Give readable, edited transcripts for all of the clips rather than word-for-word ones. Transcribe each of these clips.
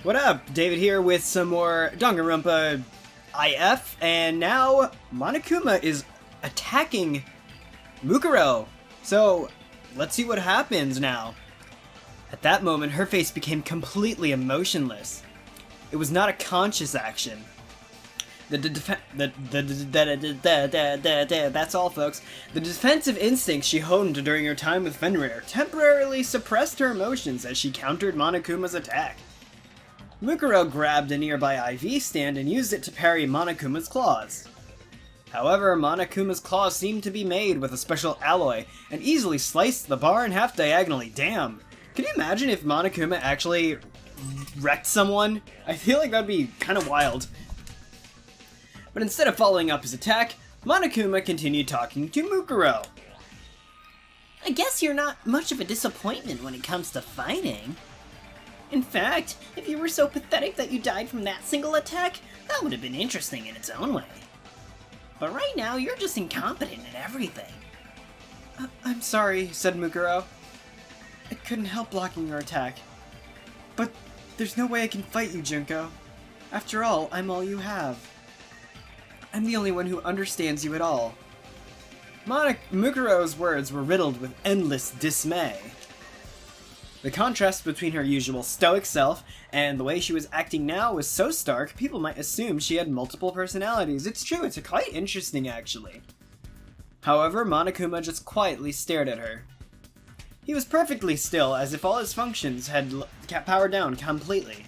What up? David here with some more Danganronpa IF, and now Monokuma is attacking Mukuro. So, let's see what happens now. At that moment, her face became completely emotionless. It was not a conscious action. That's all, folks. The defensive instincts she honed during her time with Fenrir temporarily suppressed her emotions as she countered Monokuma's attack. Mukuro grabbed a nearby IV stand and used it to parry Monokuma's claws. However, Monokuma's claws seemed to be made with a special alloy and easily sliced the bar in half diagonally. Damn! Can you imagine if Monokuma actually wrecked someone? I feel like that'd be kind of wild. But instead of following up his attack, Monokuma continued talking to Mukuro. I guess you're not much of a disappointment when it comes to fighting. In fact, if you were so pathetic that you died from that single attack, that would have been interesting in its own way. But right now, you're just incompetent at everything. I'm sorry, said Mukuro. I couldn't help blocking your attack. But there's no way I can fight you, Junko. After all, I'm all you have. I'm the only one who understands you at all. Mukuro's words were riddled with endless dismay. The contrast between her usual stoic self and the way she was acting now was so stark, people might assume she had multiple personalities. It's true, it's quite interesting, actually. However, Monokuma just quietly stared at her. He was perfectly still, as if all his functions had powered down completely.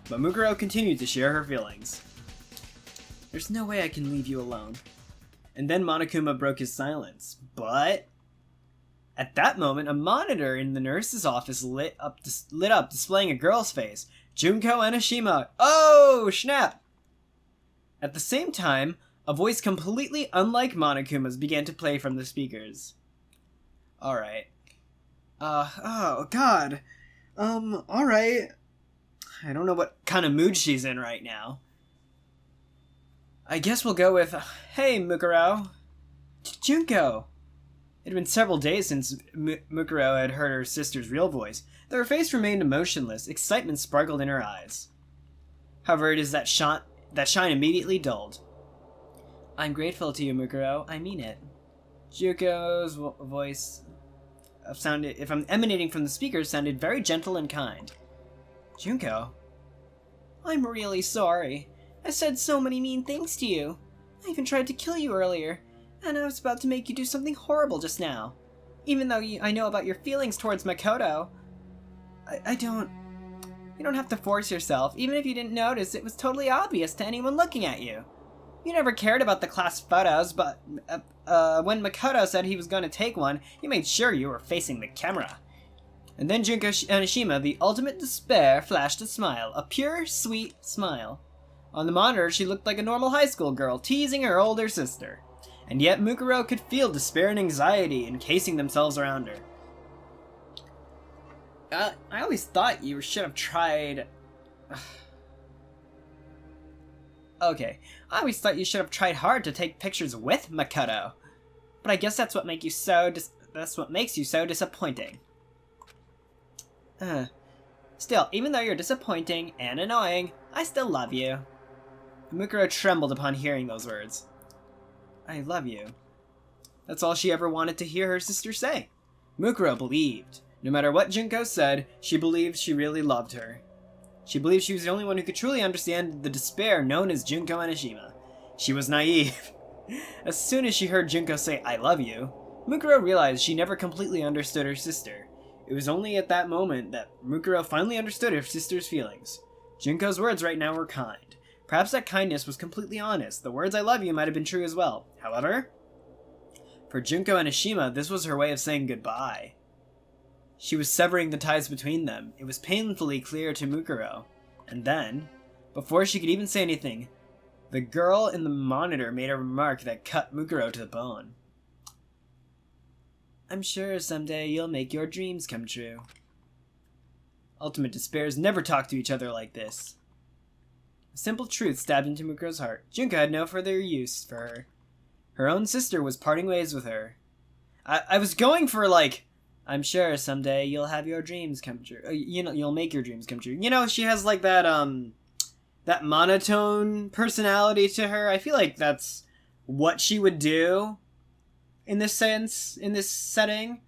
But Mukuro continued to share her feelings. There's no way I can leave you alone. And then Monokuma broke his silence. But at that moment, a monitor in the nurse's office lit up, displaying a girl's face. Junko Enoshima. Oh, snap! At the same time, a voice completely unlike Monokuma's began to play from the speakers. Alright. Oh, God. Alright. I don't know what kind of mood she's in right now. I guess we'll go with, hey, Mukuro. Junko. It had been several days since Mukuro had heard her sister's real voice, though her face remained emotionless. Excitement sparkled in her eyes. However, it is that shine immediately dulled. I'm grateful to you, Mukuro. I mean it. Junko's voice sounded, if I'm emanating from the speakers, sounded very gentle and kind. Junko? I'm really sorry. I said so many mean things to you. I even tried to kill you earlier. And I was about to make you do something horrible just now. Even though I know about your feelings towards Makoto. You don't have to force yourself. Even if you didn't notice, it was totally obvious to anyone looking at you. You never cared about the class photos, but when Makoto said he was going to take one, you made sure you were facing the camera. And then Junko Enoshima, the ultimate despair, flashed a smile. A pure, sweet smile. On the monitor, she looked like a normal high school girl, teasing her older sister. And yet Mukuro could feel despair and anxiety encasing themselves around her. I always thought you should have tried... Okay, I always thought you should have tried hard to take pictures with Makoto. But I guess that's what makes you so disappointing. Still, even though you're disappointing and annoying, I still love you. Mukuro trembled upon hearing those words. I love you. That's all she ever wanted to hear her sister say. Mukuro believed. No matter what Junko said, she believed she really loved her. She believed she was the only one who could truly understand the despair known as Junko Enoshima. She was naive. As soon as she heard Junko say, I love you, Mukuro realized she never completely understood her sister. It was only at that moment that Mukuro finally understood her sister's feelings. Junko's words right now were kind. Perhaps that kindness was completely honest. The words I love you might have been true as well. However, for Junko Enoshima, this was her way of saying goodbye. She was severing the ties between them. It was painfully clear to Mukuro. And then, before she could even say anything, the girl in the monitor made a remark that cut Mukuro to the bone. I'm sure someday you'll make your dreams come true. Ultimate despairs never talk to each other like this. A simple truth stabbed into Mukuro's heart. Junko had no further use for her. Her own sister was parting ways with her. I was going for, like, I'm sure someday you'll have your dreams come true. You'll make your dreams come true. She has like that that monotone personality to her. I feel like that's what she would do in this setting.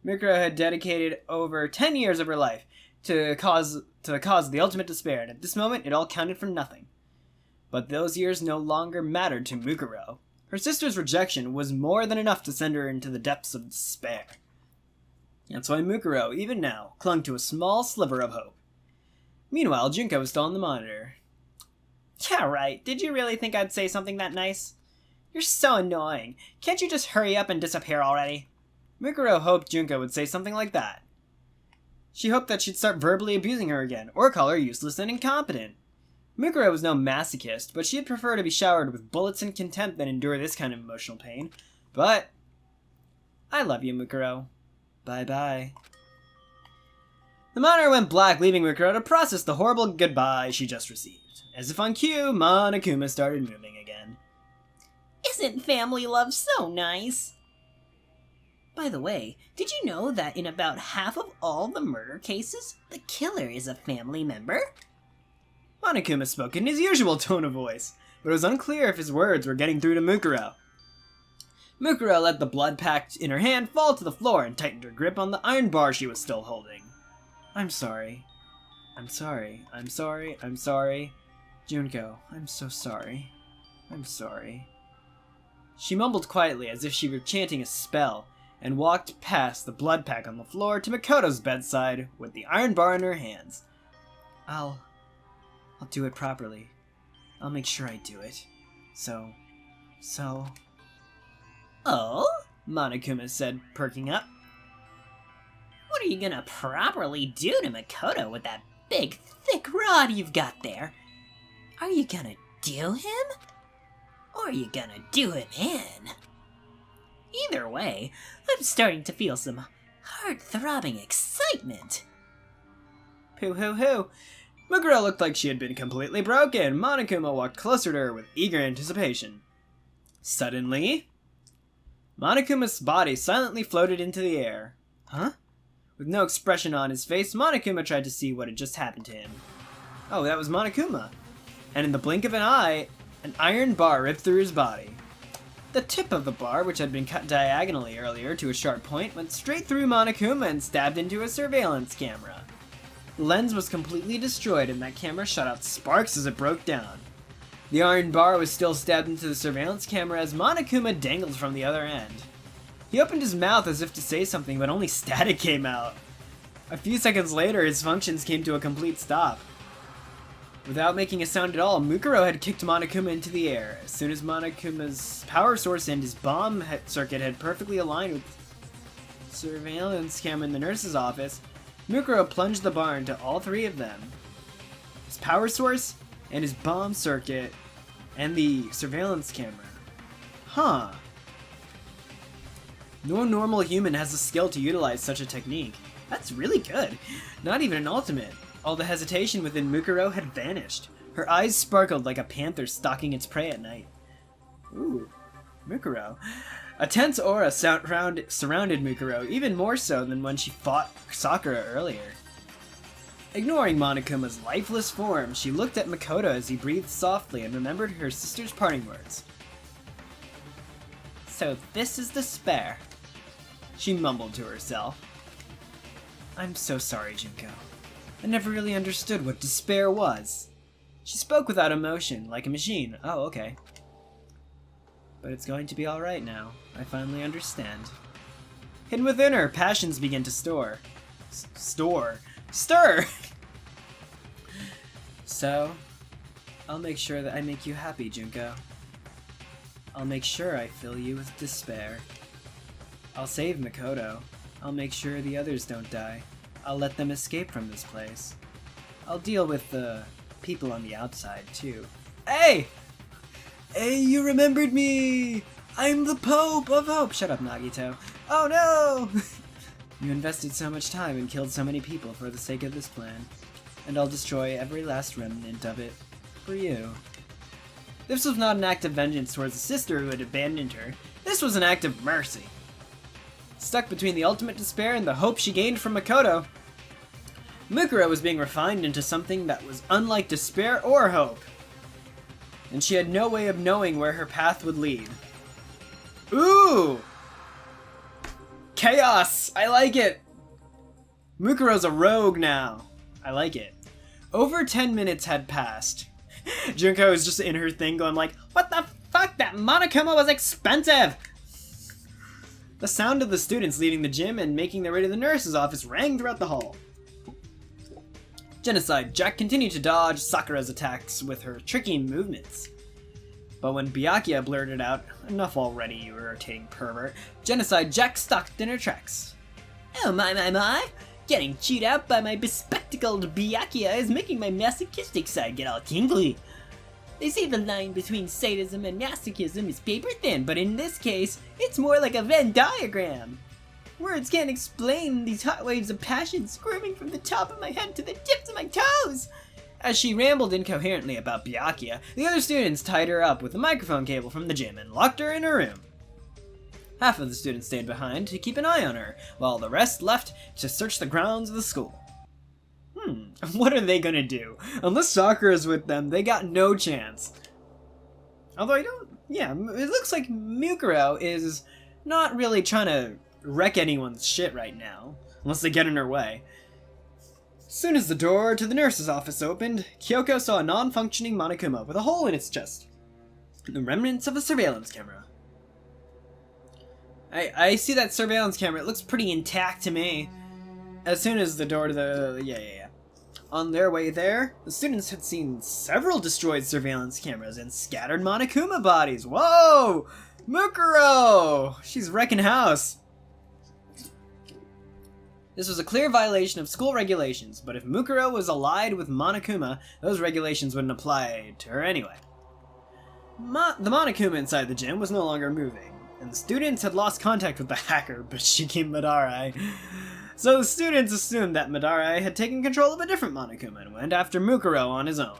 Mukuro had dedicated over 10 years of her life to the cause of the ultimate despair, and at this moment it all counted for nothing. But those years no longer mattered to Mukuro. Her sister's rejection was more than enough to send her into the depths of despair. That's why Mukuro, even now, clung to a small sliver of hope. Meanwhile, Junko was still on the monitor. Yeah, right. Did you really think I'd say something that nice? You're so annoying. Can't you just hurry up and disappear already? Mukuro hoped Junko would say something like that. She hoped that she'd start verbally abusing her again, or call her useless and incompetent. Mukuro was no masochist, but she'd prefer to be showered with bullets and contempt than endure this kind of emotional pain. But I love you, Mukuro. Bye-bye. The monitor went black, leaving Mukuro to process the horrible goodbye she just received. As if on cue, Monokuma started moving again. Isn't family love so nice? By the way, did you know that in about half of all the murder cases, the killer is a family member? Monokuma spoke in his usual tone of voice, but it was unclear if his words were getting through to Mukuro. Mukuro let the blood packed in her hand fall to the floor and tightened her grip on the iron bar she was still holding. I'm sorry. I'm sorry. I'm sorry. I'm sorry. Junko, I'm so sorry. I'm sorry. She mumbled quietly as if she were chanting a spell, and walked past the blood pack on the floor to Makoto's bedside with the iron bar in her hands. I'll do it properly. I'll make sure I do it. So... Oh? Monokuma said, perking up. What are you gonna properly do to Makoto with that big, thick rod you've got there? Are you gonna do him? Or are you gonna do him in? Either way, I'm starting to feel some heart-throbbing excitement. Pooh-hoo-hoo. Mukuro looked like she had been completely broken. Monokuma walked closer to her with eager anticipation. Suddenly, Monokuma's body silently floated into the air. Huh? With no expression on his face, Monokuma tried to see what had just happened to him. Oh, that was Monokuma. And in the blink of an eye, an iron bar ripped through his body. The tip of the bar, which had been cut diagonally earlier to a sharp point, went straight through Monokuma and stabbed into a surveillance camera. The lens was completely destroyed and that camera shot out sparks as it broke down. The iron bar was still stabbed into the surveillance camera as Monokuma dangled from the other end. He opened his mouth as if to say something, but only static came out. A few seconds later, his functions came to a complete stop. Without making a sound at all, Mukuro had kicked Monokuma into the air. As soon as Monokuma's power source and his bomb circuit had perfectly aligned with the surveillance camera in the nurse's office, Mukuro plunged the bar into all three of them. His power source, and his bomb circuit, and the surveillance camera. Huh. No normal human has the skill to utilize such a technique. That's really good. Not even an ultimate. All the hesitation within Mukuro had vanished. Her eyes sparkled like a panther stalking its prey at night. Ooh, Mukuro. A tense aura surrounded Mukuro, even more so than when she fought Sakura earlier. Ignoring Monokuma's lifeless form, she looked at Makoto as he breathed softly and remembered her sister's parting words. So this is despair, she mumbled to herself. I'm so sorry, Junko. I never really understood what despair was. She spoke without emotion, like a machine. Oh, okay. But it's going to be alright now. I finally understand. Hidden within her, passions begin to stir. So, I'll make sure that I make you happy, Junko. I'll make sure I fill you with despair. I'll save Makoto. I'll make sure the others don't die. I'll let them escape from this place. I'll deal with the people on the outside, too. Hey! Hey, you remembered me! I'm the Pope of Hope! Shut up, Nagito. Oh no! You invested so much time and killed so many people for the sake of this plan. And I'll destroy every last remnant of it. For you. This was not an act of vengeance towards the sister who had abandoned her. This was an act of mercy. stuck between the ultimate despair and the hope she gained from Makoto. Mukuro was being refined into something that was unlike despair or hope, and she had no way of knowing where her path would lead. Ooh! Chaos! I like it! Mukuro's a rogue now. I like it. Over 10 minutes had passed. Junko was just in her thing going like, "What the fuck? That Monokuma was expensive!" The sound of the students leaving the gym and making their way to the nurse's office rang throughout the hall. Genocide Jack continued to dodge Sakura's attacks with her tricky movements. But when Byakuya blurted out, "Enough already, you irritating pervert," Genocide Jack stopped in her tracks. Oh my. Getting chewed out by my bespectacled Byakuya is making my masochistic side get all tingly. They say the line between sadism and masochism is paper thin, but in this case, it's more like a Venn diagram. Words can't explain these hot waves of passion squirming from the top of my head to the tips of my toes. As she rambled incoherently about Byakuya, the other students tied her up with a microphone cable from the gym and locked her in her room. Half of the students stayed behind to keep an eye on her, while the rest left to search the grounds of the school. What are they gonna do? Unless Sakura's with them, they got no chance. Although it looks like Mukuro is not really trying to wreck anyone's shit right now, unless they get in her way. As soon as the door to the nurse's office opened, Kyoko saw a non-functioning Monokuma with a hole in its chest. The remnants of a surveillance camera. I see that surveillance camera. It looks pretty intact to me. As soon as the door to the... On their way there, the students had seen several destroyed surveillance cameras and scattered Monokuma bodies. Whoa! Mukuro! She's wrecking house. This was a clear violation of school regulations, but if Mukuro was allied with Monokuma, those regulations wouldn't apply to her anyway. The Monokuma inside the gym was no longer moving, and the students had lost contact with the hacker, Bashiki Madarai. So the students assumed that Madarai had taken control of a different Monokuma and went after Mukuro on his own.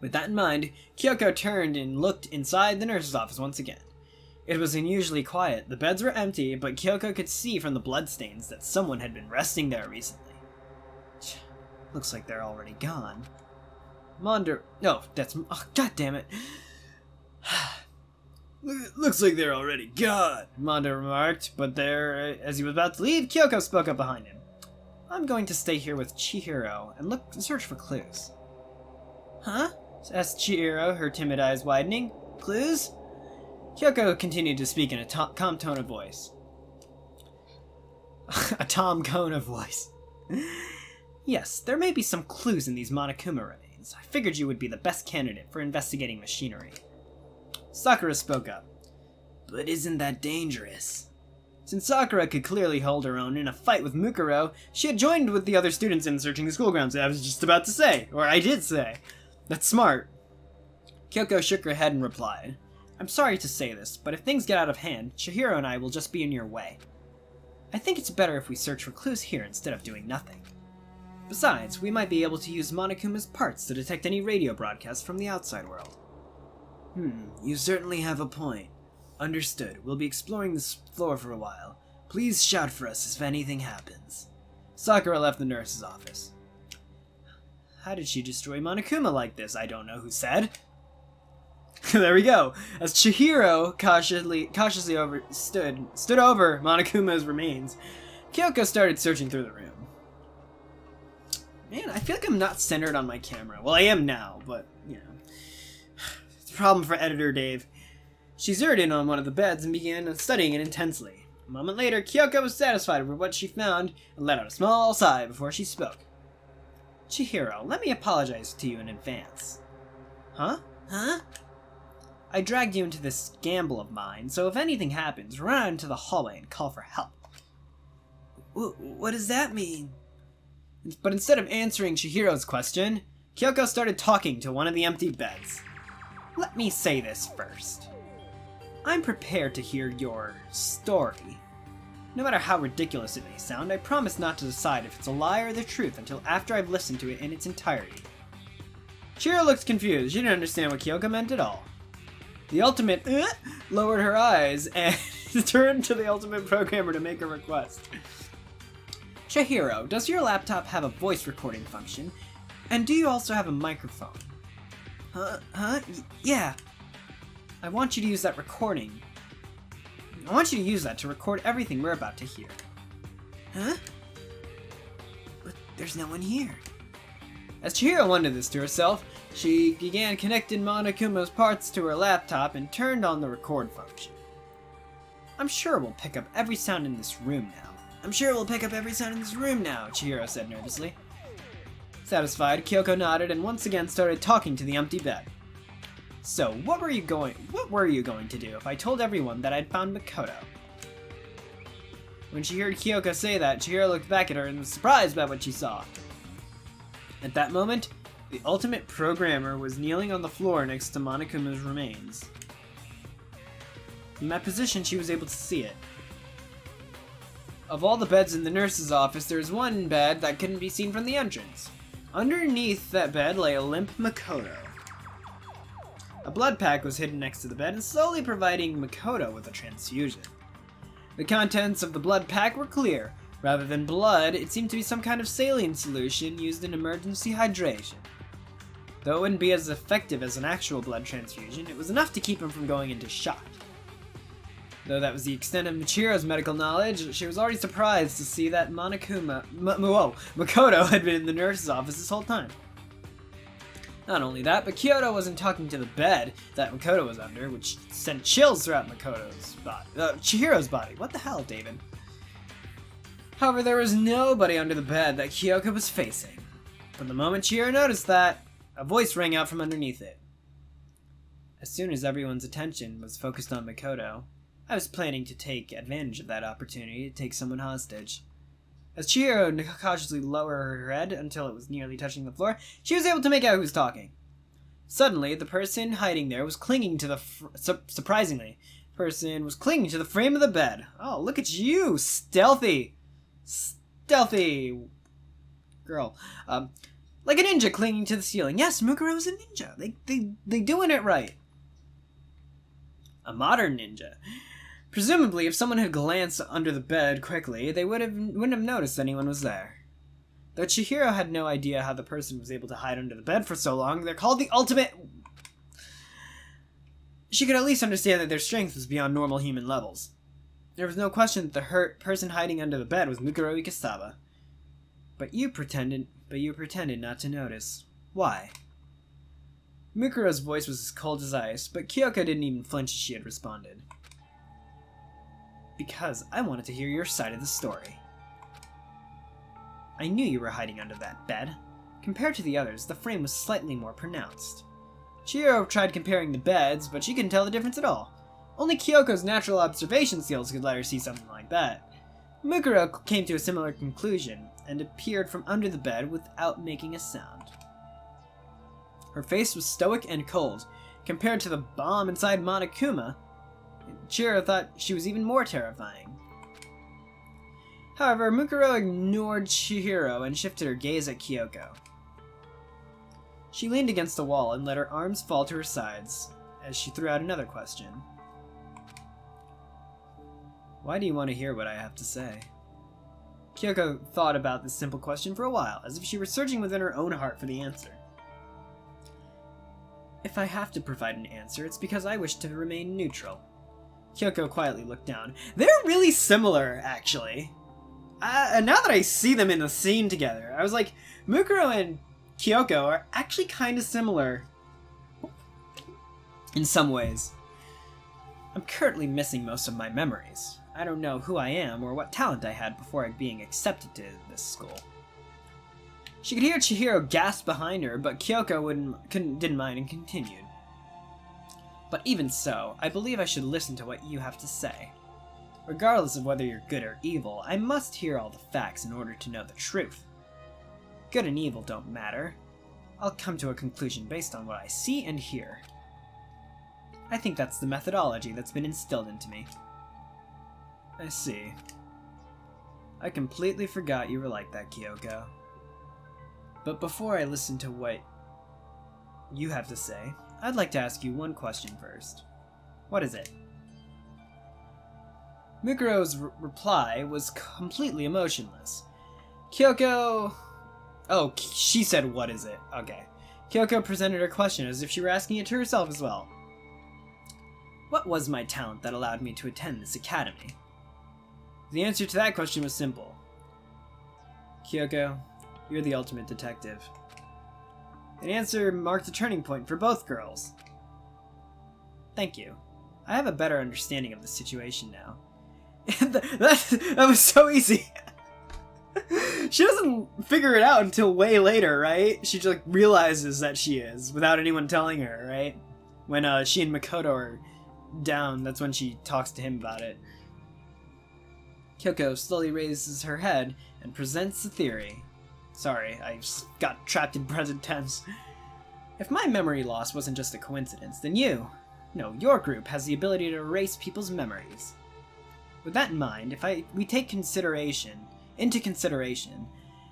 With that in mind, Kyoko turned and looked inside the nurse's office once again. It was unusually quiet. The beds were empty, but Kyoko could see from the bloodstains that someone had been resting there recently. Looks like they're already gone. God damn it. Looks like they're already gone, Mondo remarked, but as he was about to leave, Kyoko spoke up behind him. "I'm going to stay here with Chihiro and search for clues." "Huh?" asked Chihiro, her timid eyes widening. "Clues?" Kyoko continued to speak in a calm tone of voice. A Tom Kona voice. "Yes, there may be some clues in these Monokuma remains. I figured you would be the best candidate for investigating machinery." Sakura spoke up. "But isn't that dangerous?" Since Sakura could clearly hold her own in a fight with Mukuro, she had joined with the other students in searching the school grounds. I was just about to say, or I did say. That's smart. Kyoko shook her head and replied, "I'm sorry to say this, but if things get out of hand, Chihiro and I will just be in your way. I think it's better if we search for clues here instead of doing nothing. Besides, we might be able to use Monokuma's parts to detect any radio broadcasts from the outside world." You certainly have a point. Understood. We'll be exploring this floor for a while. Please shout for us if anything happens. Sakura left the nurse's office. How did she destroy Monokuma like this? I don't know who said. There we go. As Chihiro cautiously stood over Monokuma's remains, Kyoko started searching through the room. Man, I feel like I'm not centered on my camera. Well, I am now, but, it's a problem for editor Dave. She zeroed in on one of the beds and began studying it intensely. A moment later, Kyoko was satisfied with what she found and let out a small sigh before she spoke. "Chihiro, let me apologize to you in advance." Huh? I dragged you into this gamble of mine, so if anything happens, run out into the hallway and call for help." What does that mean? But instead of answering Chihiro's question, Kyoko started talking to one of the empty beds. "Let me say this first. I'm prepared to hear your story. No matter how ridiculous it may sound, I promise not to decide if it's a lie or the truth until after I've listened to it in its entirety." Chihiro looked confused. She didn't understand what Kyoko meant at all. The ultimate lowered her eyes and Turn to the ultimate programmer to make a request. Chihiro, does your laptop have a voice recording function? And do you also have a microphone? Yeah. I want you to use that recording. I want you to use that to record everything we're about to hear. Huh? But there's no one here. As Chihiro wondered this to herself, she began connecting Monokuma's parts to her laptop and turned on the record function. I'm sure we'll pick up every sound in this room now. Chihiro said nervously. Satisfied, Kyoko nodded and once again started talking to the empty bed. So, what were you going to do if I told everyone that I'd found Mukuro? When she heard Kyoko say that, Chihiro looked back at her and was surprised by what she saw. At that moment, the ultimate programmer was kneeling on the floor next to Monokuma's remains. From that position, she was able to see it. Of all the beds in the nurse's office, there was one bed that couldn't be seen from the entrance. Underneath that bed lay a limp Mukuro. A blood pack was hidden next to the bed and slowly providing Mukuro with a transfusion. The contents of the blood pack were clear. Rather than blood, it seemed to be some kind of saline solution used in emergency hydration. Though it wouldn't be as effective as an actual blood transfusion, it was enough to keep him from going into shock. Though that was the extent of Michiro's medical knowledge, she was already surprised to see that Mukuro had been in the nurse's office this whole time. Not only that, but Kyoto wasn't talking to the bed that Mukuro was under, which sent chills throughout Chihiro's body. What the hell, David? However, there was nobody under the bed that Kyoko was facing. From the moment Chihiro noticed that, a voice rang out from underneath it. As soon as everyone's attention was focused on Mukuro, I was planning to take advantage of that opportunity to take someone hostage. As Chihiro cautiously lowered her head until it was nearly touching the floor, she was able to make out who was talking. Suddenly, the person hiding there was clinging to the surprisingly, person was clinging to the frame of the bed. Oh, look at you, stealthy girl. Like a ninja clinging to the ceiling. Yes, Mukuro is a ninja. They doing it right. A modern ninja. Presumably, if someone had glanced under the bed quickly, they wouldn't have noticed anyone was there. Though Chihiro had no idea how the person was able to hide under the bed for so long, they're called the ultimate... She could at least understand that their strength was beyond normal human levels. There was no question that the hurt person hiding under the bed was Mukuro Ikusaba. But you pretended not to notice. Why? Mukuro's voice was as cold as ice, but Kyoko didn't even flinch as she had responded. Because I wanted to hear your side of the story. I knew you were hiding under that bed. Compared to the others, the frame was slightly more pronounced. Chihiro tried comparing the beds, but she couldn't tell the difference at all. Only Kyoko's natural observation skills could let her see something like that. Mukuro came to a similar conclusion, and appeared from under the bed without making a sound. Her face was stoic and cold. Compared to the bomb inside Monokuma, Chihiro thought she was even more terrifying. However, Mukuro ignored Chihiro and shifted her gaze at Kyoko. She leaned against the wall and let her arms fall to her sides as she threw out another question. Why do you want to hear what I have to say? Kyoko thought about this simple question for a while, as if she were searching within her own heart for the answer. If I have to provide an answer, it's because I wish to remain neutral. Kyoko quietly looked down. They're really similar, actually. And now that I see them in the scene together, I was like, Mukuro and Kyoko are actually kind of similar. In some ways. I'm currently missing most of my memories. I don't know who I am or what talent I had before being accepted to this school. She could hear Chihiro gasp behind her, but Kyoko didn't mind and continued. But even so, I believe I should listen to what you have to say. Regardless of whether you're good or evil, I must hear all the facts in order to know the truth. Good and evil don't matter. I'll come to a conclusion based on what I see and hear. I think that's the methodology that's been instilled into me. I see. I completely forgot you were like that, Kyoko. But before I listen to what you have to say, I'd like to ask you one question first. What is it? Mukuro's reply was completely emotionless. Kyoko... Oh, she said, "What is it?" Okay. Kyoko presented her question as if she were asking it to herself as well. What was my talent that allowed me to attend this academy? The answer to that question was simple. Kyoko, you're the ultimate detective. An answer marked a turning point for both girls. Thank you. I have a better understanding of the situation now. that was so easy. She doesn't figure it out until way later, right? She just realizes that she is, without anyone telling her, right? When she and Makoto are down, that's when she talks to him about it. Kyoko slowly raises her head and presents the theory. Sorry, I got trapped in present tense. If my memory loss wasn't just a coincidence, then your group has the ability to erase people's memories. With that in mind, if we take into consideration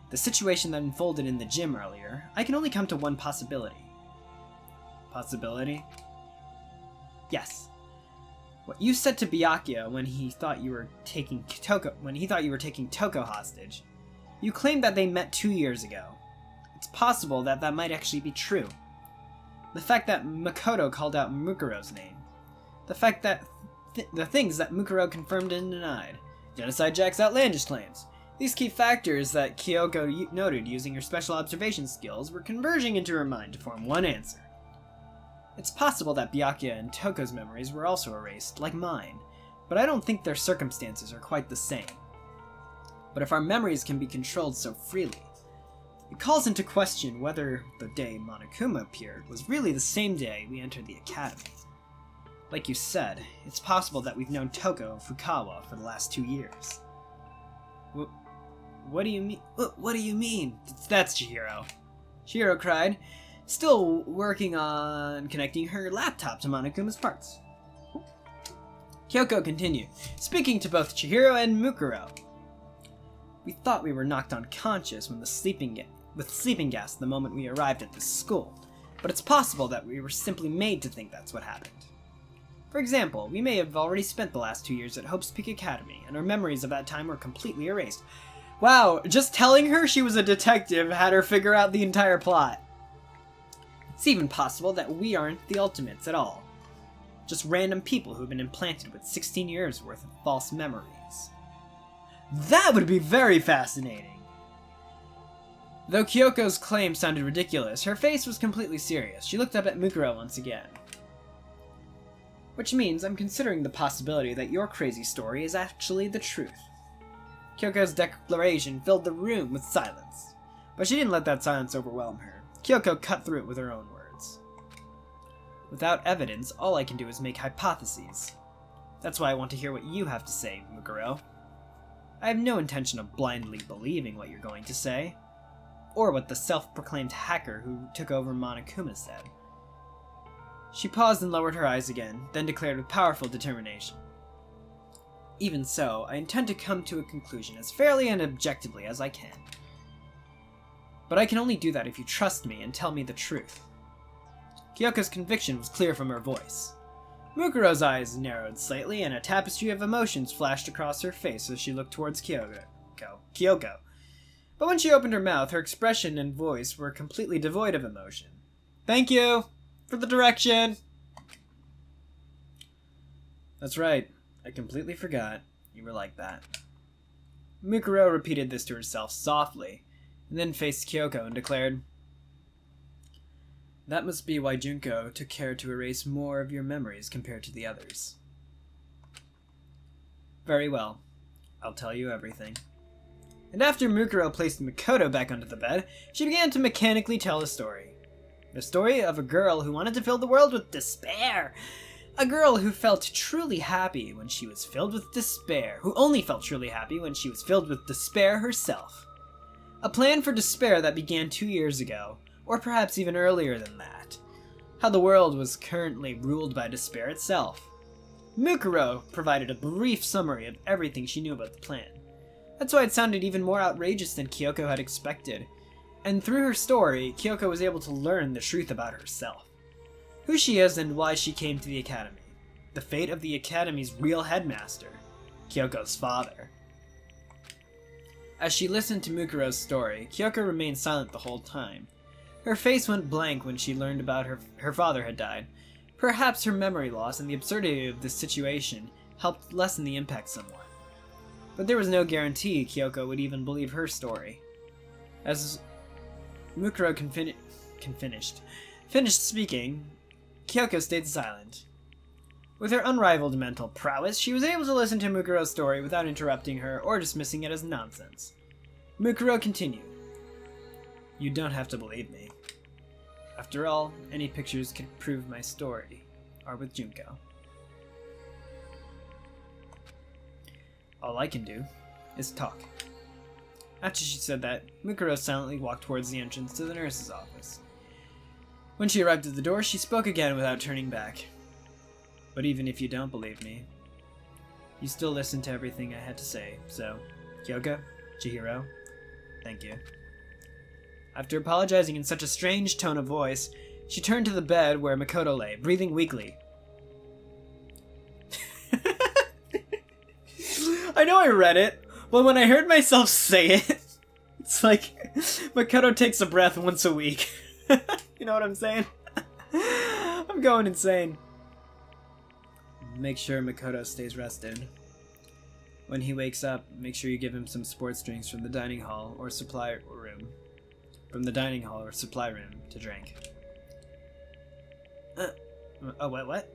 the situation that unfolded in the gym earlier, I can only come to one possibility. Possibility? Yes. What you said to Byakuya when he thought you were taking Toko hostage. You claimed that they met 2 years ago. It's possible that that might actually be true. The fact that Makoto called out Mukuro's name. The fact that the things that Mukuro confirmed and denied. Genocide Jack's outlandish claims. These key factors that Kyoko noted using her special observation skills were converging into her mind to form one answer. It's possible that Byakuya and Toko's memories were also erased, like mine, but I don't think their circumstances are quite the same. But if our memories can be controlled so freely, it calls into question whether the day Monokuma appeared was really the same day we entered the academy. Like you said, it's possible that we've known Toko Fukawa for the last 2 years. What do you mean? What do you mean? That's Chihiro. Chihiro cried, still working on connecting her laptop to Monokuma's parts. Kyoko continued, speaking to both Chihiro and Mukuro. We thought we were knocked unconscious with sleeping gas the moment we arrived at this school, but it's possible that we were simply made to think that's what happened. For example, we may have already spent the last 2 years at Hope's Peak Academy, and our memories of that time were completely erased. Wow, just telling her she was a detective had her figure out the entire plot. It's even possible that we aren't the Ultimates at all. Just random people who've been implanted with 16 years worth of false memories. That would be very fascinating! Though Kyoko's claim sounded ridiculous, her face was completely serious. She looked up at Mukuro once again. Which means I'm considering the possibility that your crazy story is actually the truth. Kyoko's declaration filled the room with silence, but she didn't let that silence overwhelm her. Kyoko cut through it with her own words. Without evidence, all I can do is make hypotheses. That's why I want to hear what you have to say, Mukuro. I have no intention of blindly believing what you're going to say, or what the self-proclaimed hacker who took over Monokuma said. She paused and lowered her eyes again, then declared with powerful determination. Even so, I intend to come to a conclusion as fairly and objectively as I can. But I can only do that if you trust me and tell me the truth. Kyoko's conviction was clear from her voice. Mukuro's eyes narrowed slightly, and a tapestry of emotions flashed across her face as she looked towards Kyoko. But when she opened her mouth, her expression and voice were completely devoid of emotion. Thank you for the direction! That's right. I completely forgot you were like that. Mukuro repeated this to herself softly, and then faced Kyoko and declared, That must be why Junko took care to erase more of your memories compared to the others. Very well. I'll tell you everything. And after Mukuro placed Makoto back onto the bed, she began to mechanically tell a story. The story of a girl who wanted to fill the world with despair. A girl who felt truly happy when she was filled with despair, who only felt truly happy when she was filled with despair herself. A plan for despair that began 2 years ago, or perhaps even earlier than that. How the world was currently ruled by despair itself. Mukuro provided a brief summary of everything she knew about the plan. That's why it sounded even more outrageous than Kyoko had expected. And through her story, Kyoko was able to learn the truth about herself. Who she is and why she came to the academy. The fate of the academy's real headmaster. Kyoko's father. As she listened to Mukuro's story, Kyoko remained silent the whole time. Her face went blank when she learned about her father had died. Perhaps her memory loss and the absurdity of this situation helped lessen the impact somewhat. But there was no guarantee Kyoko would even believe her story. As Mukuro finished speaking, Kyoko stayed silent. With her unrivaled mental prowess, she was able to listen to Mukuro's story without interrupting her or dismissing it as nonsense. Mukuro continued. You don't have to believe me. After all, any pictures could prove my story are with Junko. All I can do is talk. After she said that, Mukuro silently walked towards the entrance to the nurse's office. When she arrived at the door, she spoke again without turning back. But even if you don't believe me, you still listened to everything I had to say, so, Kyoko, Chihiro, thank you. After apologizing in such a strange tone of voice, she turned to the bed where Makoto lay, breathing weakly. I know I read it, but when I heard myself say it, it's like Makoto takes a breath once a week. You know what I'm saying? I'm going insane. Make sure Makoto stays rested. When he wakes up, make sure you give him some sports drinks from the dining hall or supply room. To drink. What?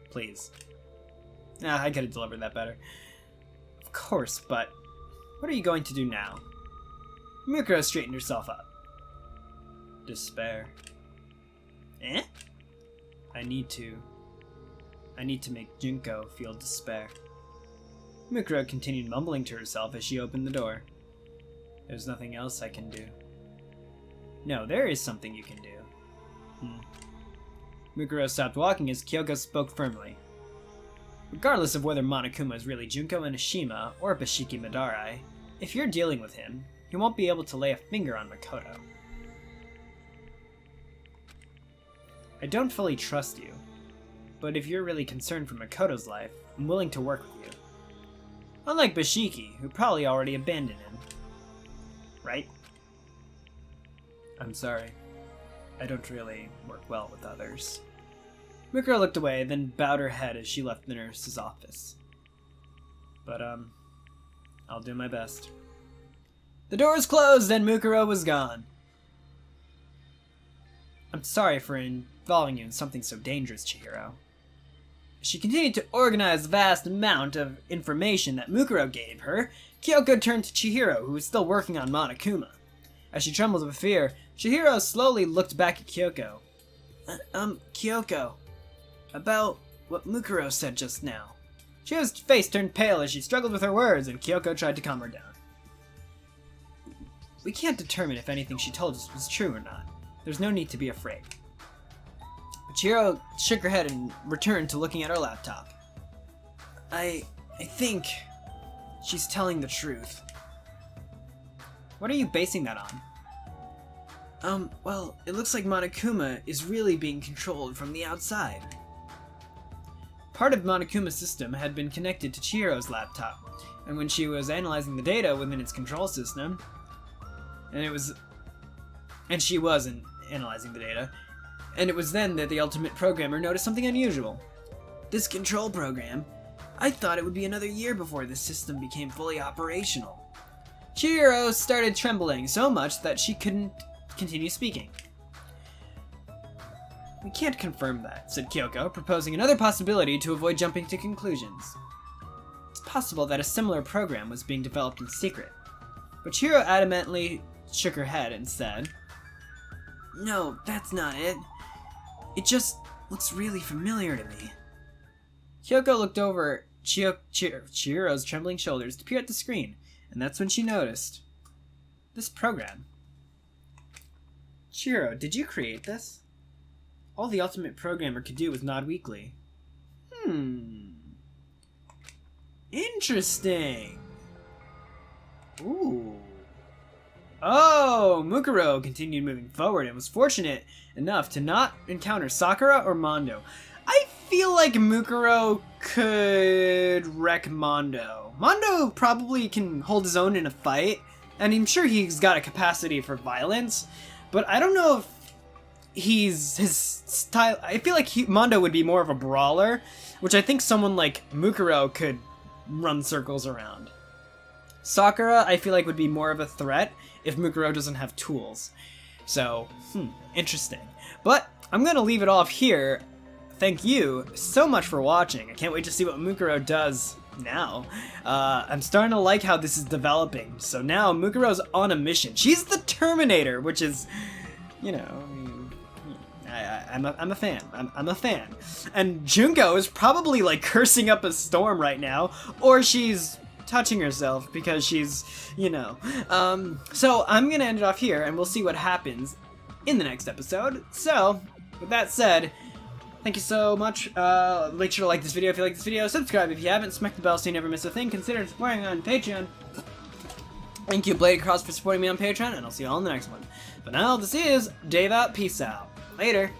Please. I could have delivered that better. Of course, but what are you going to do now? Mukuro straightened herself up. Despair. Eh? I need to make Junko feel despair. Mukuro continued mumbling to herself as she opened the door. There's nothing else I can do. No, there is something you can do. Mukuro stopped walking as Kyoko spoke firmly. Regardless of whether Monokuma is really Junko Enoshima or Bashiki Madarai, if you're dealing with him, he won't be able to lay a finger on Makoto. I don't fully trust you, but if you're really concerned for Makoto's life, I'm willing to work with you. Unlike Bashiki, who probably already abandoned him. Right? I'm sorry. I don't really work well with others. Mukuro looked away, then bowed her head as she left the nurse's office. But, I'll do my best. The doors closed and Mukuro was gone. I'm sorry for involving you in something so dangerous, Chihiro. As she continued to organize the vast amount of information that Mukuro gave her, Kyoko turned to Chihiro, who was still working on Monokuma. As she trembled with fear, Chihiro slowly looked back at Kyoko. Kyoko, about what Mukuro said just now. Chihiro's face turned pale as she struggled with her words, and Kyoko tried to calm her down. We can't determine if anything she told us was true or not. There's no need to be afraid. Chihiro shook her head and returned to looking at her laptop. I think she's telling the truth. What are you basing that on? Well, it looks like Monokuma is really being controlled from the outside. Part of Monokuma's system had been connected to Chihiro's laptop, and when she was analyzing the data within its control system, she wasn't analyzing the data, and it was then that the ultimate programmer noticed something unusual. This control program, I thought it would be another year before this system became fully operational. Chihiro started trembling so much that she couldn't continue speaking. We can't confirm that, said Kyoko, proposing another possibility to avoid jumping to conclusions. It's possible that a similar program was being developed in secret, but Chihiro adamantly shook her head and said, No, that's not it. It just looks really familiar to me. Kyoko looked over Chihiro's trembling shoulders to peer at the screen, and that's when she noticed this program. Chihiro, did you create this? All the ultimate programmer could do was nod weakly. Interesting. Ooh. Oh, Mukuro continued moving forward and was fortunate enough to not encounter Sakura or Mondo. I feel like Mukuro could wreck Mondo. Mondo probably can hold his own in a fight, and I'm sure he's got a capacity for violence, but I don't know if his style. I feel like Mondo would be more of a brawler, which I think someone like Mukuro could run circles around. Sakura, I feel like, would be more of a threat if Mukuro doesn't have tools. So, interesting. But I'm gonna leave it off here. Thank you so much for watching. I can't wait to see what Mukuro does now. I'm starting to like how this is developing. So now Mukuro's on a mission. She's the Terminator, which is, you know, I'm a fan. I'm a fan. And Junko is probably like cursing up a storm right now, or she's touching herself because she's, you know. So I'm gonna end it off here, and we'll see what happens in the next episode. So, with that said, thank you so much. Make sure to like this video if you like this video. Subscribe if you haven't. Smack the bell so you never miss a thing. Consider supporting on Patreon. Thank you, Blade Cross, for supporting me on Patreon, and I'll see you all in the next one. But now, this is Dave out. Peace out. Later.